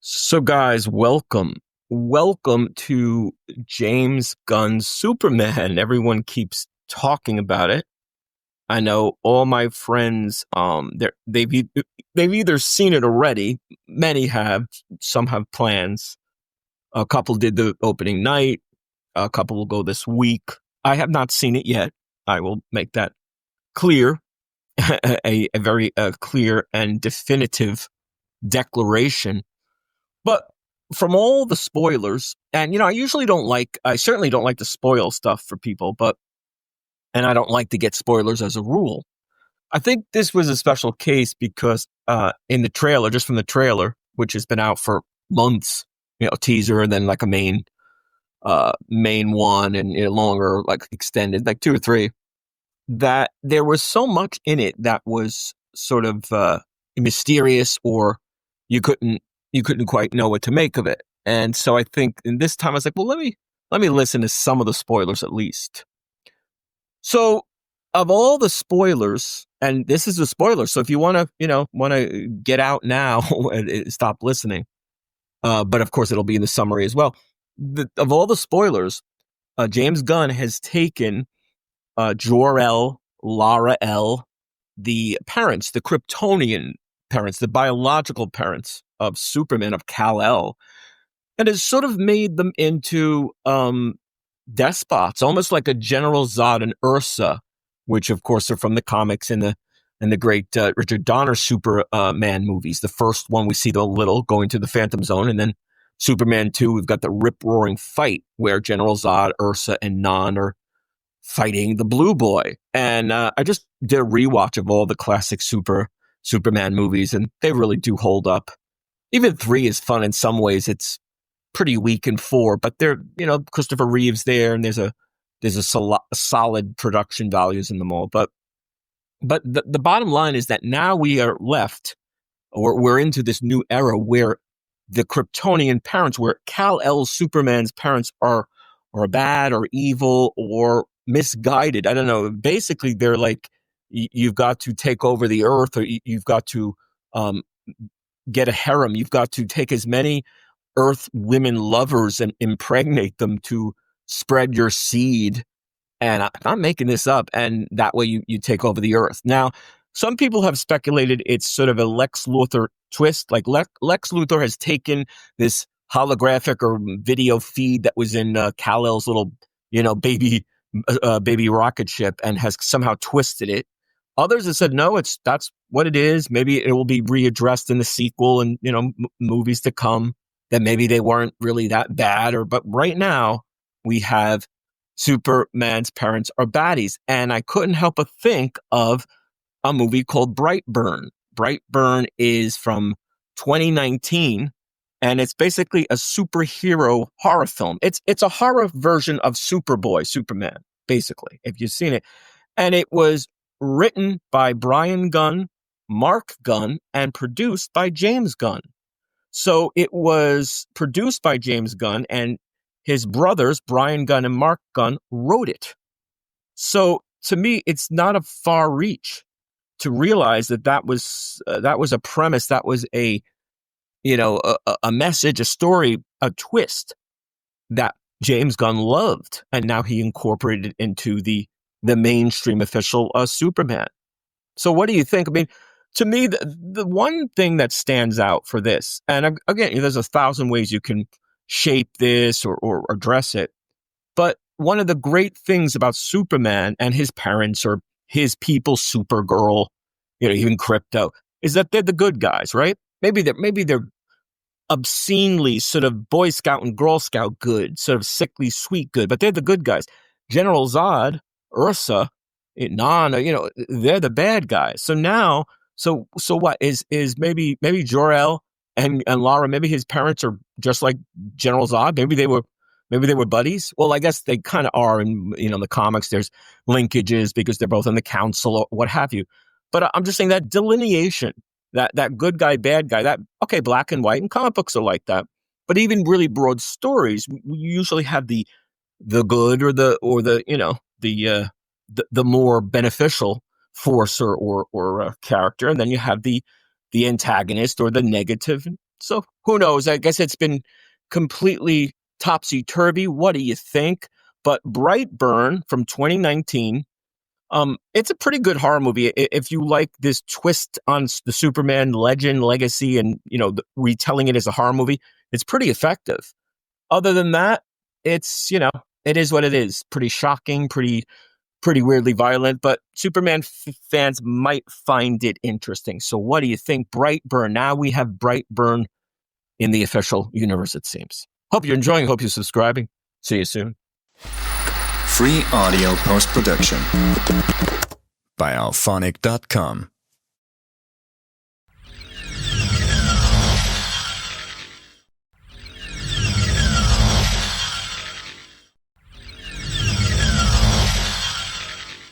So, guys, welcome. Welcome to James Gunn's Superman. Everyone keeps talking about it. I know all my friends, they've either seen it already. Many have. Some have plans. A couple did the opening night. A couple will go this week. I have not seen it yet. I will make that clear. a very clear and definitive declaration. But from all the spoilers, and I certainly don't like to spoil stuff for people, and I don't like to get spoilers as a rule. I think this was a special case because in the trailer, just from the trailer, which has been out for months, teaser and then like a main one and longer, like extended, like two or three, that there was so much in it that was sort of mysterious, or you couldn't quite know what to make of it. And so I think in this time I was like, well, let me listen to some of the spoilers at least. So of all the spoilers, and this is a spoiler, so if you want to get out now and stop listening, but of course it'll be in the summary as well. Of all the spoilers, James Gunn has taken Jor-El, Lara-El, the parents, the Kryptonian parents, the biological parents of Superman, of Kal-El, and has sort of made them into despots, almost like a General Zod and Ursa, which of course are from the comics and the great Richard Donner Superman movies. The first one we see the little going to the Phantom Zone, and then Superman 2, we've got the rip-roaring fight where General Zod, Ursa, and Non are fighting the Blue Boy. And I just did a rewatch of all the classic Superman movies, and they really do hold up. Even 3 is fun in some ways. It's pretty weak in 4, but they're, Christopher Reeve's there, and there's a solid production values in them all. But the bottom line is that now we are left, or we're into this new era where the Kryptonian parents, where Kal-El Superman's parents are bad or evil or misguided. I don't know. Basically, they're like, you've got to take over the earth, or you've got to get a harem. You've got to take as many earth women lovers and impregnate them to spread your seed. And I'm not making this up. And that way you take over the earth. Now, some people have speculated it's sort of a Lex Luthor twist. Like Lex Luthor has taken this holographic or video feed that was in Kal-El's little, baby rocket ship, and has somehow twisted it. Others have said, no, that's what it is. Maybe it will be readdressed in the sequel and, movies to come, that maybe they weren't really that bad. But right now we have Superman's parents are baddies. And I couldn't help but think of a movie called Brightburn. Brightburn is from 2019, and it's basically a superhero horror film. It's a horror version of Superman, basically, if you've seen it. And it was written by Brian Gunn, Mark Gunn, and produced by James Gunn. So it was produced by James Gunn, and his brothers, Brian Gunn and Mark Gunn, wrote it. So to me, it's not a far reach to realize that was a premise, that was a message, a story, a twist that James Gunn loved, and now he incorporated it into the mainstream official Superman. So what do you think? I mean, to me, the one thing that stands out for this, and again, there's 1,000 ways you can shape this or address it, but one of the great things about Superman and his parents, or his people, Supergirl, even Krypto, is that they're the good guys, right? Maybe they're obscenely sort of Boy Scout and Girl Scout good, sort of sickly sweet good, but they're the good guys. General Zod, Ursa, Nana, they're the bad guys. So now, so what is maybe Jor-El and Lara, maybe his parents are just like General Zod. Maybe they were buddies. Well, I guess they kind of are in the comics. There's linkages because they're both in the council or what have you. But I'm just saying that delineation, that good guy, bad guy, that, okay, black and white, and comic books are like that. But even really broad stories, we usually have the good or the more beneficial force or character, and then you have the antagonist or the negative. So who knows? I guess it's been completely topsy-turvy. What do you think? But Brightburn from 2019, it's a pretty good horror movie. If you like this twist on the Superman legend, legacy, and, retelling it as a horror movie, it's pretty effective. Other than that, it's, it is what it is. Pretty shocking, pretty weirdly violent, but Superman fans might find it interesting. So what do you think? Brightburn. Now we have Brightburn in the official universe, it seems. Hope you're enjoying. Hope you're subscribing. See you soon. Free audio post-production by alphonic.com.